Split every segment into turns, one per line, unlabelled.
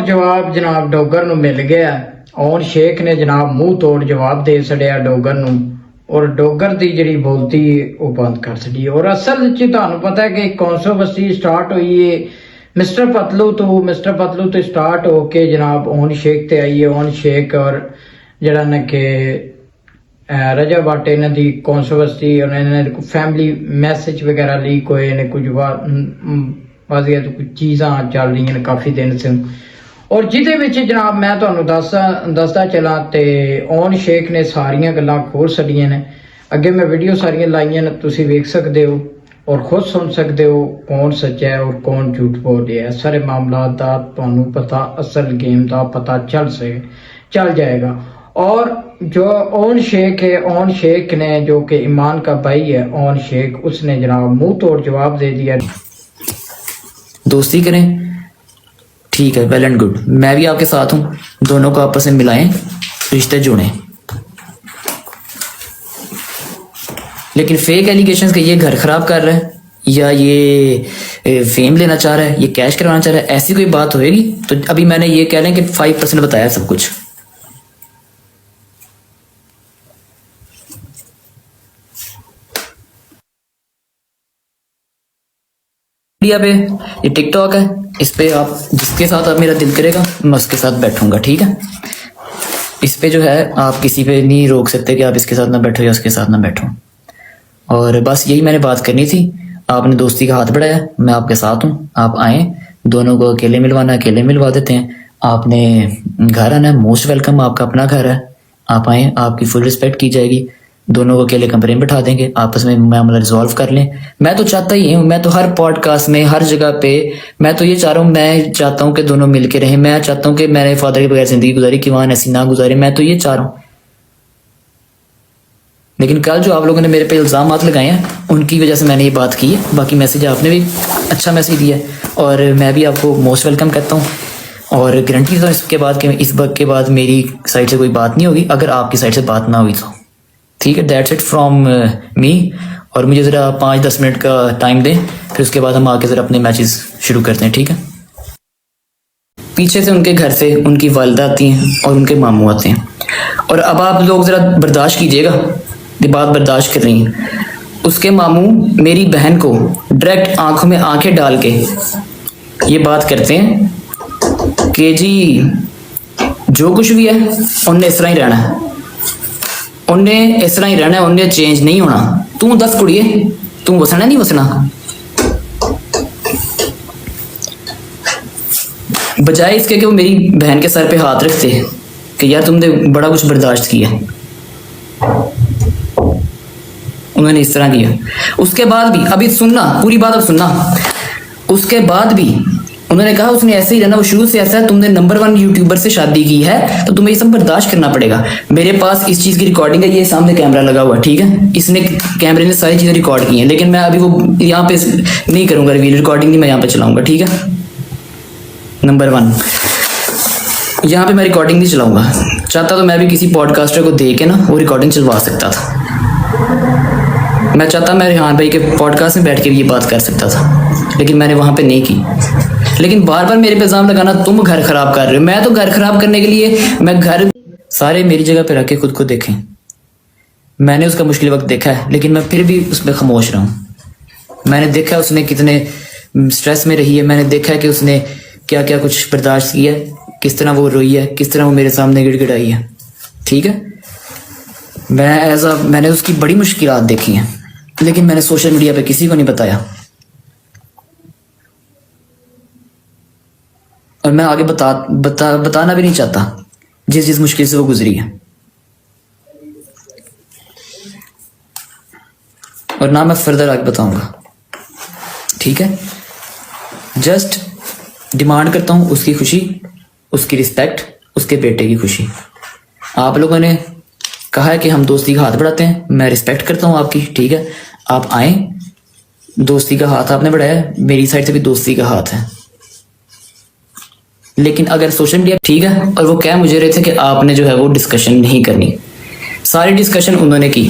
जवाब जनाब डोगर नूं मिल गया। ਔਨ शेख ने जनाब मूँह तोड़ जवाब दे छड़िया डोगर नूं और डोगर दी जिहड़ी बोलती वो बंद कर छड़ी। और असल च तुहानूं पता है कि कॉन्ट्रोवर्सी स्टार्ट हुई है मिस्टर पतलू तो स्टार्ट होके जनाब ओन शेख ते आई है। ओन शेख और जड़ा ने के रजा बाटे इन्हां दी कॉन्ट्रोवर्सी उन्होंने फैमिली मैसेज वगैरह लीक होए ने कुछ वाजिया तो कुछ चीज़ां चल रही हैं काफ़ी दिन से। और जिहदे विच जनाब मैं तुहानूं दसदा चला ते ओन शेख ने सारियां गल्लां खोल छड्डियां ने। अगे मैं वीडियो सारियां लाइयां ने, तुसीं वेख सकदे हो और खुद सुन सकते हो कौन सच्चा है और कौन झूठ बोल रहा है। सारे मामला का तुहानूं पता असल गेम का पता चल जाएगा। और जो ओन शेख है, ओन शेख ने जो कि ईमान का भाई है ओन शेख, उसने जनाब मुंह तोड़ जवाब दे दिया।
दोस्ती करें, ठीक है, वेल एंड गुड, मैं भी आपके साथ हूँ, दोनों को आपस में मिलाएं, रिश्ते जुड़ें। लेकिन फेक एलिगेशंस के ये घर खराब कर रहा है या ये फेम लेना चाह रहा है, ये कैश करवाना चाह रहा है, ऐसी कोई बात होएगी तो अभी मैंने ये कह लें कि 5% बताया सब कुछ। मीडिया पे ये टिकटॉक है, इस पे आप जिसके साथ आप मेरा दिल करेगा मैं उसके साथ बैठूंगा, ठीक है। इस पे जो है आप किसी पे नहीं रोक सकते कि आप इसके साथ ना बैठो या उसके साथ ना बैठो। और बस यही मैंने बात करनी थी। आपने दोस्ती का हाथ बढ़ाया, मैं आपके साथ हूँ, आप आए, दोनों को अकेले मिलवाना अकेले मिलवा देते हैं। आपने घर आना, मोस्ट वेलकम, आपका अपना घर है, आप आए, आपकी फुल रिस्पेक्ट की जाएगी। दोनों को अकेले कमरे में बैठा देंगे, आपस में मामला रिजॉल्व कर लें। मैं तो चाहता ही हूँ, मैं तो हर पॉडकास्ट में हर जगह पे मैं तो ये चाह रहा हूँ, मैं चाहता हूँ कि दोनों मिलके रहें। मैं चाहता हूँ कि मैंने फादर के बगैर जिंदगी गुजारी, किवान ऐसी ना गुजारे, मैं तो ये चाह रहा हूँ। लेकिन कल जो आप लोगों ने मेरे पे इल्ज़ाम लगाए हैं उनकी वजह से मैंने ये बात की है। बाकी मैसेज आपने भी अच्छा मैसेज दिया है और मैं भी आपको मोस्ट वेलकम कहता हूँ। और गारंटी देता हूँ इसके बाद कि इस वक्त के बाद मेरी साइड से कोई बात नहीं होगी, अगर आपकी साइड से बात ना हुई तो ठीक है। That's it from me. और मुझे ज़रा 5-10 मिनट का टाइम दें, फिर उसके बाद हम आके ज़रा अपने मैचेस शुरू करते हैं, ठीक है। पीछे से उनके घर से उनकी वालिदा आती हैं और उनके मामू आते हैं। और अब आप लोग ज़रा बर्दाश्त कीजिएगा, ये बात बर्दाश्त कर रही हैं। उसके मामू मेरी बहन को डायरेक्ट आंखों में आंखें डाल के ये बात करते हैं कि जी जो कुछ भी है उनने इस तरह ही रहना है, उन्हें इस तरह ही रहना है, उन्हें चेंज नहीं होना। तू दस कुड़िए, तू वसना नहीं वसना। बजाय इसके कि वो मेरी बहन के सर पे हाथ रखते कि यार तुमने बड़ा कुछ बर्दाश्त किया, उन्होंने इस तरह किया। उसके बाद भी, अभी सुनना पूरी बात, अब सुनना, उसके बाद भी उन्होंने कहा उसने ऐसे ही रहना, वो शुरू से ऐसा है, तुमने नंबर 1 यूट्यूबर से शादी की है तो तुम्हें ये सब बर्दाश्त करना पड़ेगा। मेरे पास इस चीज़ की रिकॉर्डिंग है, ये सामने कैमरा लगा हुआ है, ठीक है, इसने कैमरे ने सारी चीज़ें रिकॉर्ड की हैं, लेकिन मैं अभी वो यहाँ पे नहीं करूँगा रिवील, रिकॉर्डिंग नहीं मैं यहाँ पे चलाऊँगा, ठीक है। नंबर 1 यहाँ पे मैं रिकॉर्डिंग नहीं चलाऊँगा। चाहता तो मैं भी किसी पॉडकास्टर को दे के ना वो रिकॉर्डिंग चलवा सकता था। मैं चाहता मैं रेहान भाई के पॉडकास्ट में बैठ के भी ये बात कर सकता था, लेकिन मैंने वहाँ पे नहीं की। लेकिन बार बार मेरे पे इल्ज़ाम लगाना, तुम घर खराब कर रहे हो। मैं तो घर खराब करने के लिए मैं घर, सारे मेरी जगह पे रख के खुद को देखें। मैंने उसका मुश्किल वक्त देखा है, लेकिन मैं फिर भी उस पर खामोश रहा हूँ। मैंने देखा है उसने कितने स्ट्रेस में रही है, मैंने देखा है कि उसने क्या क्या कुछ बर्दाश्त किया है, किस तरह वो रोई है, किस तरह वो मेरे सामने गिड़गिड़ाई है, ठीक है। मैंने उसकी बड़ी मुश्किलात देखी हैं, लेकिन मैंने सोशल मीडिया पे किसी को नहीं बताया। और मैं आगे बताना भी नहीं चाहता जिस मुश्किल से वो गुजरी है। और ना मैं फर्दर आगे बताऊंगा, ठीक है। जस्ट डिमांड करता हूं उसकी खुशी, उसकी रिस्पेक्ट, उसके बेटे की खुशी। आप लोगों ने कहा है कि हम दोस्ती का हाथ बढ़ाते हैं, मैं रिस्पेक्ट करता हूं आपकी, ठीक है। आप आए, दोस्ती का हाथ आपने बढ़ाया, मेरी साइड से भी दोस्ती का हाथ है। लेकिन अगर सोशल मीडिया, ठीक है। और वो कह मुझे रहे थे कि आपने जो है वो डिस्कशन नहीं करनी, सारी डिस्कशन उन्होंने की।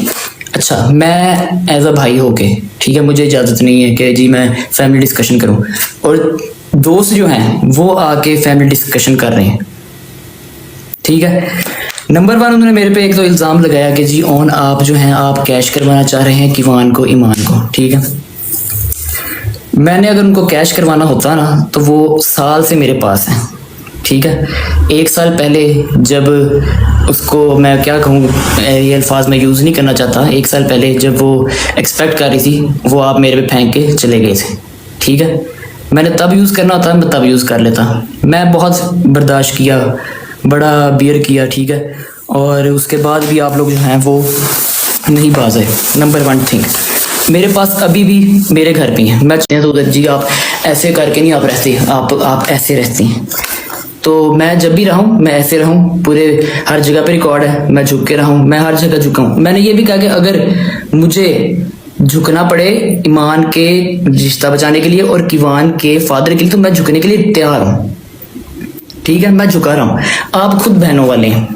अच्छा, मैं एज अ भाई होके, ठीक है, मुझे इजाज़त नहीं है कि जी मैं फैमिली डिस्कशन करूं। और दोस्त जो हैं वो आके फैमिली डिस्कशन कर रहे हैं, ठीक है। नंबर 1 उन्होंने मेरे पे एक तो इल्ज़ाम लगाया कि जी ऑन आप जो हैं आप कैश करवाना चाह रहे हैं किवान को, ईमान को, ठीक है। मैंने अगर उनको कैश करवाना होता ना तो वो साल से मेरे पास है, ठीक है। 1 साल पहले जब उसको, मैं क्या कहूँ, ये अल्फाज मैं यूज़ नहीं करना चाहता, 1 साल पहले जब वो एक्सपेक्ट कर रही थी वो आप मेरे पे फेंक के चले गए थे, ठीक है। मैंने तब यूज़ करना होता मैं तब यूज़ कर लेता। मैं बहुत बर्दाश्त किया, बड़ा बियर किया, ठीक है। और उसके बाद भी आप लोग जो हैं वो नहीं बाज आए। नंबर 1 थिंग, मेरे पास अभी भी मेरे घर पे हैं। मैं चाहते हैं तो उधर जी आप ऐसे करके नहीं आप रहते, आप ऐसे रहती हैं। तो मैं जब भी रहूँ मैं ऐसे रहूँ, पूरे हर जगह पे रिकॉर्ड है, मैं झुक के रहूँ, मैं हर जगह झुका हूँ। मैंने ये भी कहा कि अगर मुझे झुकना पड़े ईमान के रिश्ता बचाने के लिए और किवान के फादर के लिए तो मैं झुकने के लिए तैयार हूँ, ठीक है। मैं झुका रहा हूँ। आप खुद बहनों वाले हैं,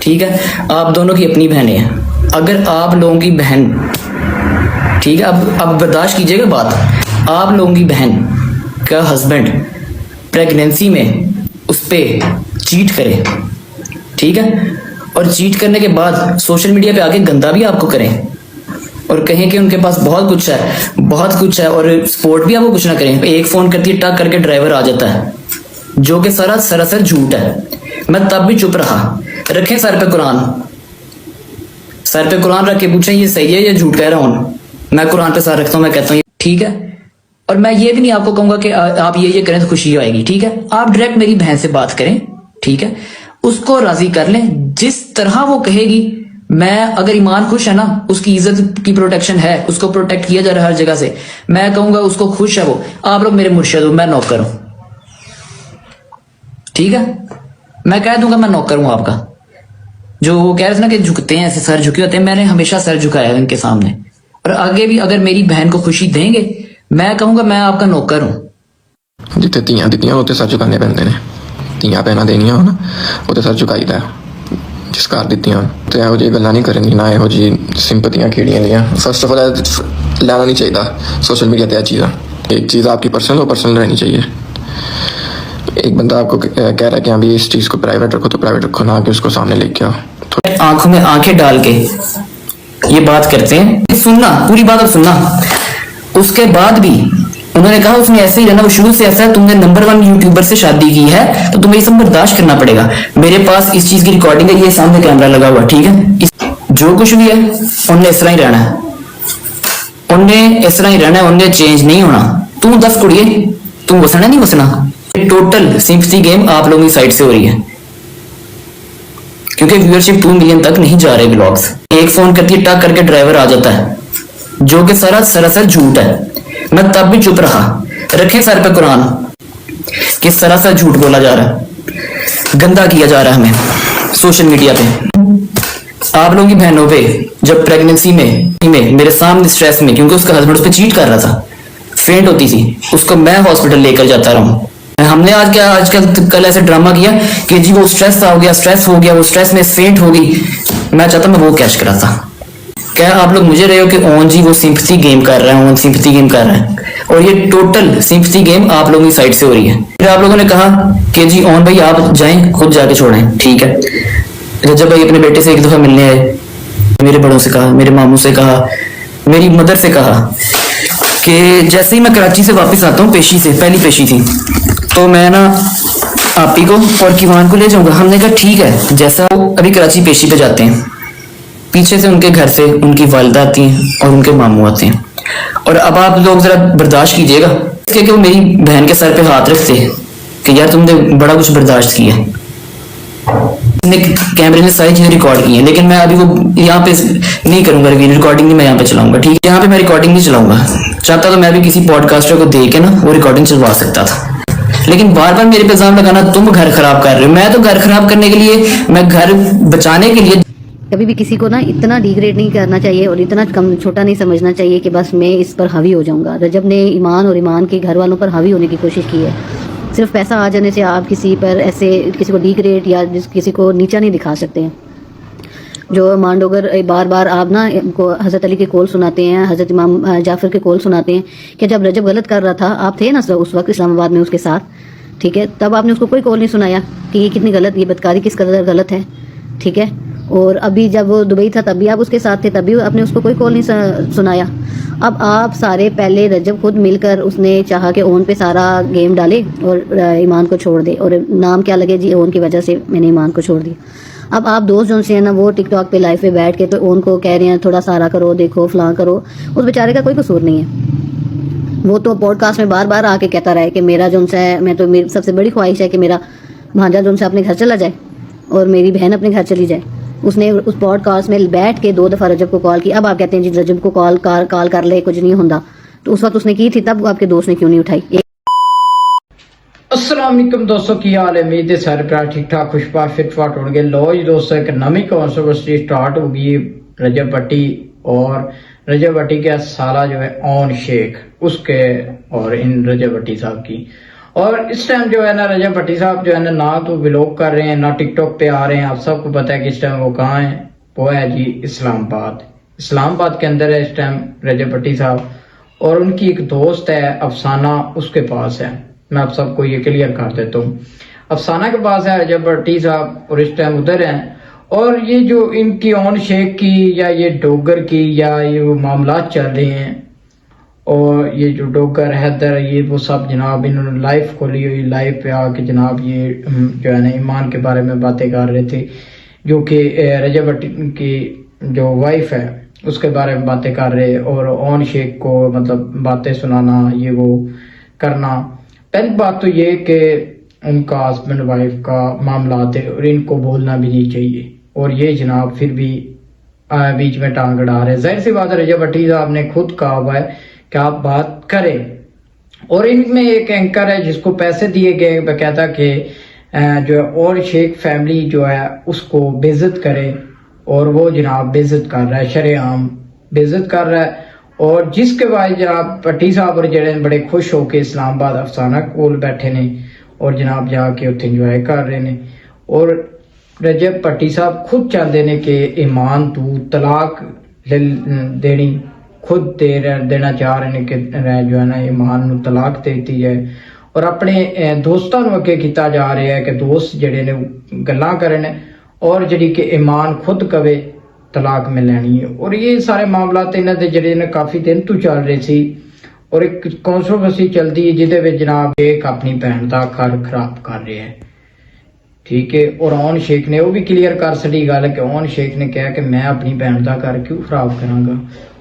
ठीक है, आप दोनों की अपनी बहनें हैं। अगर आप लोगों की बहन, ठीक है, अब बर्दाश्त कीजिएगा बात, आप लोगों की बहन का हस्बैंड प्रेगनेंसी में उस पर चीट करे, ठीक है, और चीट करने के बाद सोशल मीडिया पे आके गंदा भी आपको करें और कहें कि उनके पास बहुत कुछ है, बहुत कुछ है, और सपोर्ट भी आपको कुछ ना करें। एक फ़ोन करती है, टक करके ड्राइवर आ जाता है, जो कि सरासर झूठ है। मैं तब भी चुप रहा। रखें सर पे कुरान, सर पे कुरान रख के पूछें ये सही है या झूठ कह रहा हूँ। मैं कुरान पे सर रखता हूँ, मैं कहता हूँ ठीक है। और मैं ये भी नहीं आपको कहूंगा कि आप ये करें तो खुशी आएगी, ठीक है। आप डायरेक्ट मेरी बहन से बात करें, ठीक है, उसको राजी कर लें जिस तरह वो कहेगी। मैं अगर ईमान खुश है ना, उसकी इज्जत की प्रोटेक्शन है, उसको प्रोटेक्ट किया जा रहा है हर जगह से, मैं कहूंगा उसको खुश है वो। आप लोग मेरे मुर्शिद हो, मैं नौकर हूं, ठीक है। मैं कह दूंगा मैं नौकर हूं आपका। जो वो कह रहे थे ना कि झुकते हैं, ऐसे सर झुके होते हैं, मैंने हमेशा सर झुकाया है उनके सामने, और आगे भी अगर मेरी बहन को खुशी देंगे मैं कहूंगा मैं आपका नौकर हूं।
जिते ਧੀਆਂ ਦਿੱਤੀਆਂ ਉੱਤੇ ਸਰ ਝੁਕਾਣੇ ਪੈਂਦੇ ਨੇ। ਧੀਆਂ ਭੈਣਾਂ ਦੇਣੀਆਂ ਹੋਣ ਉੱਤੇ ਸਰ ਝੁਕਾਈਦਾ ਜਿਸ ਘਰ ਦਿੱਤੀਆਂ ਹੋਣ। ਤੇ ਇਹੋ ਜਿਹੀ ਗੱਲਾਂ ਨਹੀਂ ਕਰਨੀ, ਨਾ ਇਹੋ ਜਿਹੀ ਸਿੰਪਤੀਆਂ ਖੇੜੀਆਂ ਦੀਆਂ। फर्स्ट ऑफ ऑल लेना नहीं चाहिए सोशल मीडिया पे चीज़। एक चीज़ आपकी पर्सनल हो, पर्सनल रहनी चाहिए। एक बंदा आपको कह रहा है कि हाँ भी इस चीज़ को प्राइवेट रखो तो प्राइवेट रखो, ना कि उसको सामने लेके आओ।
आंखों में आंखें डाल के ये बात करते हैं, सुनना पूरी बात अब सुनना। उसके बाद भी उन्होंने कहा उसने ऐसे ही रहना, वो शुरू से ऐसा है, तुमने नंबर 1 यूट्यूबर से शादी की है तो तुम्हें ये सब बर्दाश्त करना पड़ेगा। मेरे पास इस चीज की रिकॉर्डिंग है, ये सामने कैमरा लगा हुआ, ठीक है। जो कुछ भी है उन्हें इस तरह ही रहना है, उन्हें इस तरह ही रहना है, उन्हें चेंज नहीं होना। तू 10 कुड़िए, तू वसना नहीं वसना। टोटल सिंपथी गेम आप लोगों की साइड से हो रही है, क्योंकि व्यूअरशिप 2 मिलियन तक नहीं जा रहे ब्लॉग्स। एक फोन करती है, टक करके ड्राइवर आ जाता है, जो कि सरासर झूठ है। मैं तब भी चुप रहा। रखे सर पे कुरान कि सरासर झूठ बोला जा रहा है, गंदा किया जा रहा है हमें सोशल मीडिया पे। आप लोगों की बहनों पे जब प्रेगनेंसी में मेरे सामने स्ट्रेस में, क्योंकि उसका हस्बैंड उस पर चीट कर रहा था, फेंट होती थी, उसको मैं हॉस्पिटल लेकर जाता रहा हूँ। हमने कल ऐसे ड्रामा किया कि जी वो स्ट्रेस हो गया, वो स्ट्रेस में फेंट हो गई। मैं चाहता मैं वो कैच कराता। क्या आप लोग मुझे रहे हो कि ओन जी वो सिंपथी गेम कर रहा है, ओन सिंपथी गेम कर रहा है, और ये टोटल सिंपथी गेम आप लोगों की साइड से हो रही है। फिर आप लोगों ने कहा कि जी ओन भाई आप जाएं, खुद जाके छोड़ें, ठीक है। रजब भाई अपने बेटे से एक दफा मिलने आए, मेरे बड़ों से कहा, मेरे मामू से कहा, मेरी मदर से कहा कि जैसे ही मैं कराची से वापस आता हूँ, पेशी से पहली पेशी थी, तो मैं ना आपी को और किवान को ले जाऊंगा। हमने कहा ठीक है। जैसा अभी कराची पेशी पे जाते हैं, पीछे से उनके घर से उनकी वालिदा आती हैं और उनके मामू आते हैं। और अब आप लोग जरा बर्दाश्त कीजिएगा कि वो मेरी बहन के सर पे हाथ रखते हैं कि यार तुमने बड़ा कुछ बर्दाश्त किया। कैमरे ने सारी चीजें रिकॉर्ड की हैं, लेकिन मैं अभी वो यहाँ पे नहीं करूंगा, रिकॉर्डिंग नहीं मैं यहाँ पे चलाऊंगा, ठीक है। यहाँ पे मैं रिकॉर्डिंग नहीं चलाऊंगा। चाहता तो मैं भी किसी पॉडकास्टर को दे के ना वो रिकॉर्डिंग चलवा सकता था, लेकिन बार बार मेरे पे इल्जाम लगाना तुम घर खराब कर रहे हो। मैं तो घर खराब करने के लिए, मैं घर बचाने के लिए।
कभी भी किसी को ना इतना डिग्रेड नहीं करना चाहिए और इतना कम छोटा नहीं समझना चाहिए कि बस मैं इस पर हावी हो जाऊंगा। रजब ने ईमान और ईमान के घर वालों पर हावी होने की कोशिश की है। सिर्फ पैसा आ जाने से आप किसी पर ऐसे किसी को डिग्रेड या किसी को नीचा नहीं दिखा सकते हैं। जो ईमान डोगर बार बार आप ना इनको हजरत अली के कौल सुनाते हैं, हजरत इमाम जाफर के कौल सुनाते हैं कि जब रजब गलत कर रहा था, आप थे ना उस वक्त इस्लामाबाद में उसके साथ, ठीक है, तब आपने उसको कोई कौल नहीं सुनाया कि ये कितनी गलत, ये बदकारी किस कदर गलत है, ठीक है। और अभी जब वो दुबई था तब भी आप उसके साथ थे, तब भी आपने उसको कोई कॉल नहीं सुनाया। अब आप सारे पहले रजब खुद मिलकर उसने चाहा कि ओन पे सारा गेम डाले और ईमान को छोड़ दे, और नाम क्या लगे जी, ओन की वजह से मैंने ईमान को छोड़ दिया। अब आप दोस्त जो से है ना वो टिकटॉक पे लाइव पे बैठ के तो ओन को कह रहे हैं थोड़ा सारा करो, देखो फलां करो, उस बेचारे का कोई कसूर नहीं है। वो तो पॉडकास्ट में बार बार आके कहता रहे कि मेरा जो है, मैं तो मेरी सबसे बड़ी ख्वाहिश है कि मेरा भांजा जो से अपने घर चला जाए और मेरी बहन अपने घर चली जाए। उसने उस पॉडकास्ट में बैठ के 2 दफा रजब को कॉल की। अब आप कहते हैं जी रजब को कॉल कर ले, कुछ नहीं होता, तो उस वक्त उसने की थी, तब आपके दोस्त ने क्यों नहीं उठाई?
अस्सलाम वालेकुम दोस्तों, की हाल है? उम्मीद है सारे प्यार ठीक ठाक खुशबाश फिटफाट हो गए। लो जी दोस्तों, एक नवी कॉन्ट्रोवर्सी स्टार्ट होगी रजब भट्टी और रजब भट्टी के साला जो है ओन शेख उसके और इन रजब भट्टी साहब की। और इस टाइम जो है ना रजब भट्टी साहब जो है ना तो व्लॉग कर रहे हैं ना टिकटॉक पे आ रहे हैं। आप सबको पता है कि इस टाइम वो कहाँ है, वो है जी इस्लामाबाद के अंदर है इस टाइम रजब भट्टी साहब। और उनकी एक दोस्त है अफसाना, उसके पास है। मैं आप सबको ये क्लियर कर देता हूँ, अफसाना के पास है रजब भट्टी साहब और इस टाइम उधर हैं। और ये जो इनकी ओन शेख की या ये डोगर की या ये वो मामला चल रहे हैं, और ये जो डोगर हैदर ये वो सब जनाब इन्होंने लाइव खोली हुई, लाइव पे आके जनाब ये जो है ना ईमान के बारे में बातें कर रहे थे, जो कि रजब भट्टी की जो वाइफ है उसके बारे में बातें कर रहे, और ओन शेख को मतलब बातें सुनाना ये वो करना। पहली बात तो ये कि उनका हस्बैंड वाइफ का मामला है और इनको बोलना भी नहीं चाहिए, और ये जनाब फिर भी बीच में टांग अड़ा रहे। जाहिर सी बात है रजब भट्टी साहब ने खुद कहा हुआ है कि आप बात करें, और इनमें एक एंकर है जिसको पैसे दिए गए बकायदा के जो है और शेख फैमिली जो है उसको बेइज्जत करे, और वो जनाब बेइज्जत कर रहा है, शरेआम बेइज्जत कर रहा है। और जिसके बाद जनाब भट्टी साहब और जड़े बड़े खुश होके इस्लामाबाद अफसाना कोल बैठे ने और जनाब जाके उत्थे इंजॉय कर रहे ने। और रजब भट्टी साहब खुद चाहते ने कि ईमान तू तलाक देनी खुद देना चाह रहे हैं कि जो है ना ईमान नू तलाक दे दी जाए, और अपने दोस्तों नू अगे किया जा रहा है कि दोस्त जड़े ने गल्लां करन और जड़ी कि ईमान खुद कवे तलाक में लैनी है। और ये सारे मामला इन्हां दे जड़े ने काफी दिन तो चल रहे सी, और एक कॉन्ट्रोवर्सी चलती है जिहदे विच जनाब एक अपनी भैन दा घर खराब कर रहे हैं, ठीक है। और ओन शेख ने वो भी क्लीयर कर छड़ी गल कि ओन शेख ने कहा कि मैं अपनी भैन का घर क्यों खराब करांगा।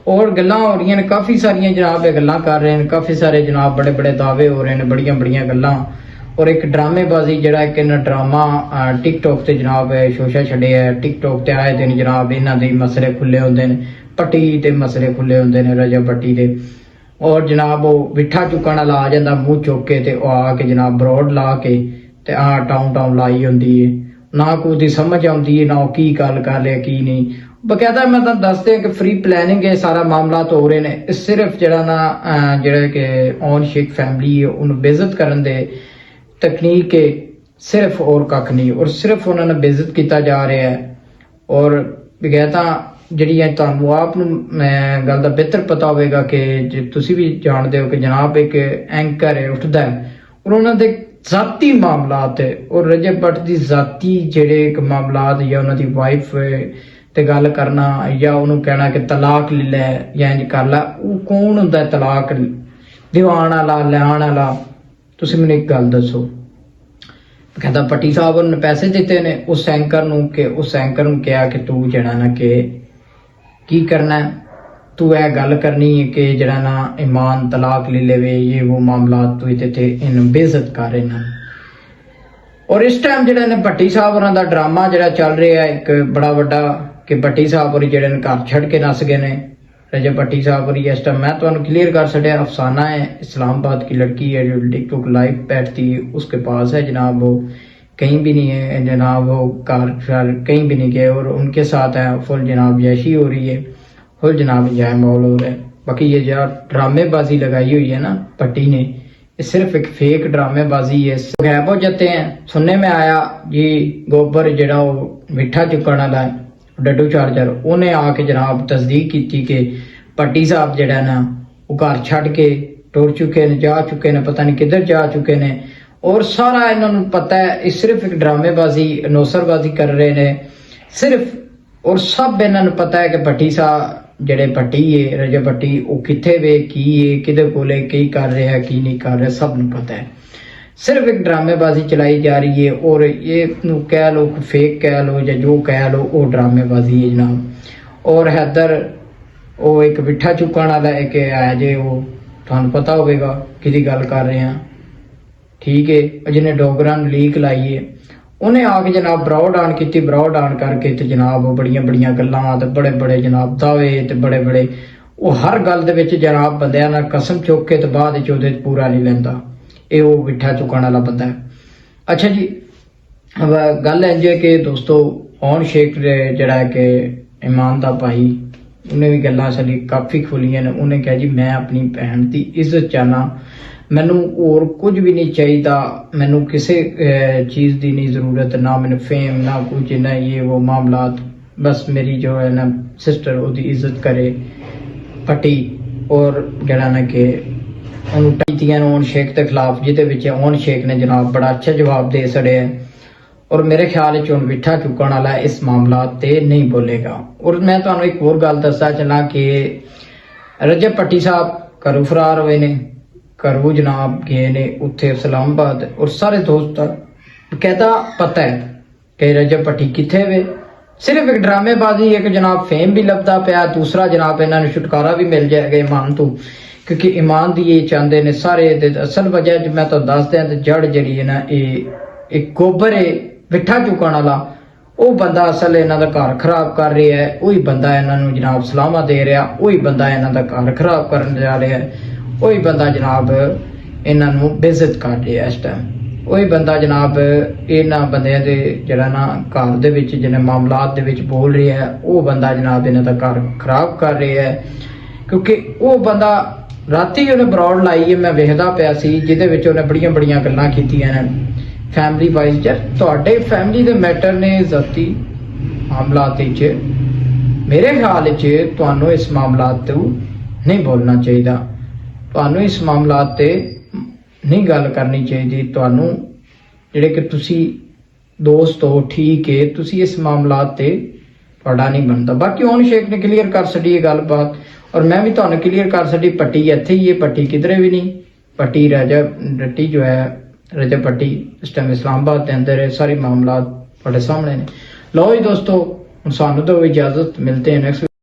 और गल्लां हो रही हैं काफी सारियां जनाब गल्लां कर रहे हैं, काफी सारे जनाब बड़े बड़े दावे हो रहे हैं, बड़ियां बड़ियां गल्लां। और एक ड्रामेबाजी जड़ा एक ड्रामा टिकटॉक से जनाब शोशा छड़े है। टिकटॉक ते आए दिन जनाब इन्हां दे मसले खुले होंदे ने, पट्टी ते मसले खुले होंदे ने रजब भट्टी दे। और जनाब वो विठा चुकण वाला आ जांदा मुंह चुक के ते आके जनाब ब्रॉड ला के ते टाउन लाई होंदी है, ना कोई दी समझ आउंदी है, ना की गल कर ले की नहीं। बकायदा मैं तुहानू दस दियां कि फ्री प्लानिंग है सारा मामला तो हो रहे ने। सिर्फ जड़ा ना जड़ा कि ओन शेख फैमिली है उन्हें बेइज्जत करन दे तकनीक है सिर्फ, और कख नहीं। और सिर्फ उन्होंने बेइज्जत किया जा रहा है। और बकायदा ਜਿਹੜੀਆਂ ਤੁਹਾਨੂੰ ਆਪ ਨੂੰ ਗੱਲ ਦਾ ਬਿਹਤਰ ਪਤਾ ਹੋਵੇਗਾ ਕਿ ਜੇ ਤੁਸੀਂ ਵੀ ਜਾਣਦੇ ਹੋ ਕਿ ਜਨਾਬ ਇੱਕ ਐਂਕਰ ਹੈ ਉੱਠਦਾ ਹੈ ਔਰ ਉਹਨਾਂ ਦੇ ਜ਼ਾਤੀ ਮਾਮਲਾਤ ਹੈ, ਔਰ ਰਜਬ ਭੱਟ ਦੀ ਜ਼ਾਤੀ ਜਿਹੜੇ ਇੱਕ ਮਾਮਲਾਤ ਜਾਂ ਉਹਨਾਂ ਦੀ ਵਾਈਫ ਤੇ ਗੱਲ ਕਰਨਾ ਜਾਂ ਉਹਨੂੰ ਕਹਿਣਾ ਕਿ ਤਲਾਕ ਲੈ ਲੈ ਜਾਂ ਇੰਜ ਕਰ ਲੈ, ਉਹ ਕੌਣ ਹੁੰਦਾ ਤਲਾਕ ਦਿਵਾਉਣ ਵਾਲਾ ਲੈਣ ਵਾਲਾ? ਤੁਸੀਂ ਮੈਨੂੰ ਇੱਕ ਗੱਲ ਦੱਸੋ। कहता भट्टी साहब ने पैसे दिते ने उस एंकर नूं कि उस एंकर नूं कहा कि तू जड़ा ना कि की करना है, तू यह गल करनी है कि जड़ा ना ईमान तलाक ले लेवे, ये वो मामला तू इत्थे इन बेइज्जत कर रहे हैं। और इस टाइम जड़ा ने भट्टी साहब होरां दा ड्रामा जड़ा चल रहा है एक बड़ा वड्डा कि भट्टी साहब और जड़े घर छड़ के नस गए ने रजब भट्टी साहब। और इस टाइम मैं तुहानू क्लियर कर छड़िया, अफसाना है इस्लामाबाद की लड़की है जो टिकटॉक लाइव बैठती है, उसके पास है जनाब, वो कहीं भी नहीं है जनाब, वो कार कहीं भी नहीं गए और उनके साथ है फुल जनाब जैशी हो रही है, फुल जनाब जय मौल हो रहा है। बाकी ये जो ड्रामेबाजी लगाई हुई है ना भट्टी ने, ये सिर्फ एक फेक ड्रामेबाजी है। गायब हो जाते हैं। सुनने में आया ये गोबर जड़ा वो मिठा चुकन वाला है ਡੱਡੂ ਚਾਰਜਰ, ਉਹਨੇ ਆ ਕੇ ਜਨਾਬ ਤਸਦੀਕ ਕੀਤੀ ਕਿ ਭੱਟੀ ਸਾਹਿਬ ਜਿਹੜਾ ਨਾ ਉਹ ਘਰ ਛੱਡ ਕੇ ਟੁਰ ਚੁੱਕੇ ਨੇ, ਜਾ ਚੁੱਕੇ ਨੇ, ਪਤਾ ਨਹੀਂ ਕਿੱਧਰ ਜਾ ਚੁੱਕੇ ਨੇ। ਔਰ ਸਾਰਾ ਇਹਨਾਂ ਨੂੰ ਪਤਾ ਹੈ, ਇਹ ਸਿਰਫ ਇੱਕ ਡਰਾਮੇਬਾਜ਼ੀ ਨੌਸਰਬਾਜ਼ੀ ਕਰ ਰਹੇ ਨੇ ਸਿਰਫ। ਔਰ ਸਭ ਇਹਨਾਂ ਨੂੰ ਪਤਾ ਹੈ ਕਿ ਭੱਟੀ ਸਾਹਿਬ ਜਿਹੜੇ ਭੱਟੀ ਹੈ, ਰਜਬ ਭੱਟੀ, ਉਹ ਕਿੱਥੇ ਵੇ, ਕੀ ਹੈ, ਕਿਹਦੇ ਕੋਲੇ, ਕੀ ਕਰ ਰਿਹਾ, ਕੀ ਨਹੀਂ ਕਰ ਰਿਹਾ, ਸਭ ਨੂੰ ਪਤਾ ਹੈ। सिर्फ एक ड्रामेबाजी चलाई जा रही है और ये कह लो फेक कह लो या जो कह लो वो ड्रामेबाजी है जनाब। और हैदर वो एक बिठा चुकन वाला है कि है जे वो तुहानू पता होगा कि गल कर रहे हैं, ठीक है, जिन्हें डोगरा लीक लाई है उन्हें आके जनाब ब्रॉड आन की, ब्रॉड आन करके तो जनाब बड़िया बड़िया गल्लां ते बड़े बड़े जनाब दावे ते बड़े बड़े वो हर गल दे विच जनाब बंदियां नाल कसम चुक के तो बाद च ओहदे पूरा नहीं लैंदा। ਇਹ ਉਹ ਬਿਠਾ ਚੁੱਕਣ ਵਾਲਾ ਬੰਦਾ ਹੈ। ਅੱਛਾ ਜੀ, ਗੱਲ ਇੰਜ ਹੈ ਕਿ ਦੋਸਤੋ ਔਨ ਸ਼ੇਖ ਜਿਹੜਾ ਹੈ ਕਿ ਇਮਾਨ ਦਾ ਭਾਈ, ਉਹਨੇ ਵੀ ਗੱਲਾਂ ਸਾਡੀ ਕਾਫੀ ਖੋਲੀਆਂ ਨੇ। ਉਹਨੇ ਕਿਹਾ ਜੀ ਮੈਂ ਆਪਣੀ ਭੈਣ ਦੀ ਇੱਜ਼ਤ ਚਾਹਨਾ, ਮੈਨੂੰ ਹੋਰ ਕੁਝ ਵੀ ਨਹੀਂ ਚਾਹੀਦਾ, ਮੈਨੂੰ ਕਿਸੇ ਚੀਜ਼ ਦੀ ਨਹੀਂ ਜ਼ਰੂਰਤ, ਨਾ ਮੈਨੂੰ ਫੇਮ ਨਾ ਕੁਝ, ਨਾ ਇਹ ਉਹ ਮਾਮਲਾਤ, ਬਸ ਮੇਰੀ ਜੋ ਹੈ ਨਾ ਸਿਸਟਰ ਉਹਦੀ ਇੱਜ਼ਤ ਕਰੇ ਭੱਟੀ। ਔਰ ਜਿਹੜਾ ਨਾ ਕਿ ਉਹਨੂੰ ਟੀਤੀਆਂ ਨੂੰ ਔਨ ਸ਼ੇਖ ਦੇ ਖਿਲਾਫ, ਜਿਹਦੇ ਵਿੱਚ ਔਨ ਸ਼ੇਖ ਨੇ ਜਨਾਬ ਬੜਾ ਅੱਛਾ ਜਵਾਬ ਦੇ ਛੜਿਆ। ਔਰ ਮੇਰੇ ਖਿਆਲ ਵਿੱਚ ਹੁਣ ਬਿਠਾ ਚੁੱਕਣ ਵਾਲਾ ਇਸ ਮਾਮਲਾਤ ਤੇ ਨਹੀਂ ਬੋਲੇਗਾ। ਔਰ ਮੈਂ ਤੁਹਾਨੂੰ ਇੱਕ ਹੋਰ ਗੱਲ ਦੱਸਣਾ ਚਾਹਨਾ ਕਿ ਰਜਬ ਭੱਟੀ ਸਾਹਿਬ ਘਰੋਂ ਫਰਾਰ ਹੋਏ ਨੇ, ਘਰੋਂ ਜਨਾਬ ਗਏ ਨੇ ਉੱਥੇ ਇਸਲਾਮਾਬਾਦ। ਔਰ ਸਾਰੇ ਦੋਸਤਾਂ ਬਕਾਇਦਾ ਪਤਾ ਹੈ ਕਿ ਰਜਬ ਭੱਟੀ ਕਿੱਥੇ ਵੇ। ਸਿਰਫ ਇੱਕ ਡਰਾਮੇਬਾਜ਼ੀ, ਇੱਕ ਜਨਾਬ ਫੇਮ ਵੀ ਲੱਭਦਾ ਪਿਆ, ਦੂਸਰਾ ਜਨਾਬ ਇਹਨਾਂ ਨੂੰ ਛੁਟਕਾਰਾ ਵੀ ਮਿਲ ਜਾਏਗਾ ਈਮਾਨ ਤੋਂ, ਕਿਉਂਕਿ ਈਮਾਨ ਦੀ ਇਹ ਚਾਹੁੰਦੇ ਨੇ ਸਾਰੇ। ਅਸਲ ਵਜ੍ਹਾ ਜੇ ਮੈਂ ਤੁਹਾਨੂੰ ਦੱਸ ਦਿਆਂ ਤੇ ਜੜ ਜਿਹੜੀ ਹੈ ਨਾ ਇਹ ਇੱਕ ਗੋਬਰ ਹੈ ਬਿਠਾ ਚੁੱਕਣ ਵਾਲਾ, ਉਹ ਬੰਦਾ ਅਸਲ ਇਹਨਾਂ ਦਾ ਘਰ ਖਰਾਬ ਕਰ ਰਿਹਾ ਹੈ। ਉਹੀ ਬੰਦਾ ਇਹਨਾਂ ਨੂੰ ਜਨਾਬ ਸਲਾਮਾਂ ਦੇ ਰਿਹਾ, ਉਹੀ ਬੰਦਾ ਇਹਨਾਂ ਦਾ ਘਰ ਖਰਾਬ ਕਰਨ ਜਾ ਰਿਹਾ ਹੈ, ਉਹੀ ਬੰਦਾ ਜਨਾਬ ਇਹਨਾਂ ਨੂੰ ਬੇਇੱਜ਼ਤ ਕਰ ਰਿਹਾ ਇਸ ਟਾਈਮ, ਉਹੀ ਬੰਦਾ ਜਨਾਬ ਇਹਨਾਂ ਬੰਦਿਆਂ ਦੇ ਜਿਹੜਾ ਨਾ ਘਰ ਦੇ ਵਿੱਚ ਜਿਹਨੇ ਮਾਮਲਾਤ ਦੇ ਵਿੱਚ ਬੋਲ ਰਿਹਾ ਹੈ, ਉਹ ਬੰਦਾ ਜਨਾਬ ਇਹਨਾਂ ਦਾ ਘਰ ਖਰਾਬ ਕਰ ਰਿਹਾ ਹੈ। ਕਿਉਂਕਿ ਉਹ ਬੰਦਾ ਰਾਤੀ ਉਹਨੇ ਬਰੌਡ ਲਾਈ ਹੈ, ਮੈਂ ਵੇਖਦਾ ਪਿਆ ਸੀ, ਜਿਹਦੇ ਵਿੱਚ ਉਹਨੇ ਬੜੀਆਂ ਬੜੀਆਂ ਗੱਲਾਂ ਕੀਤੀਆਂ ਨੇ ਫੈਮਿਲੀ ਵਾਈਜ਼। ਯਾਰ ਤੁਹਾਡੇ ਫੈਮਿਲੀ ਦੇ ਮੈਟਰ ਨੇ, ਜ਼ਾਤੀ ਮਾਮਲਾਤ ਵਿੱਚ ਮੇਰੇ ਖਿਆਲ ਵਿੱਚ ਤੁਹਾਨੂੰ ਇਸ ਮਾਮਲਾਤ ਤੋਂ ਨਹੀਂ ਬੋਲਣਾ ਚਾਹੀਦਾ, ਤੁਹਾਨੂੰ ਇਸ ਮਾਮਲਾਤ ਤੇ ਨਹੀਂ ਗੱਲ ਕਰਨੀ ਚਾਹੀਦੀ। ਤੁਹਾਨੂੰ ਜਿਹੜੇ ਕਿ ਤੁਸੀਂ ਦੋਸਤ ਹੋ, ਠੀਕ ਹੈ, ਤੁਸੀਂ ਇਸ ਮਾਮਲਾਤ ਤੇ ਤੁਹਾਡਾ ਨਹੀਂ ਬਣਦਾ। ਬਾਕੀ ਔਨ ਸ਼ੇਖ ਨੇ ਕਲੀਅਰ ਕਰ ਛੱਡੀ ਇਹ ਗੱਲਬਾਤ, ਔਰ ਮੈਂ ਵੀ ਤੁਹਾਨੂੰ ਕਲੀਅਰ ਕਰ ਛੱਡੀ ਭੱਟੀ ਇੱਥੇ ਹੀ ਹੈ, ਭੱਟੀ ਕਿਧਰੇ ਵੀ ਨਹੀਂ। ਭੱਟੀ ਰਜਬ ਭੱਟੀ ਜੋ ਹੈ, ਰਜਬ ਭੱਟੀ ਇਸ ਟਾਈਮ ਇਸਲਾਮਾਬਾਦ ਦੇ ਅੰਦਰ ਹੈ। ਸਾਰੀ ਮਾਮਲਾਤ ਤੁਹਾਡੇ ਸਾਹਮਣੇ ਨੇ। ਲਓ ਜੀ ਦੋਸਤੋ, ਹੁਣ ਸਾਨੂੰ ਦਿਓ ਇਜਾਜ਼ਤ, ਮਿਲते हैं नेक्स्ट।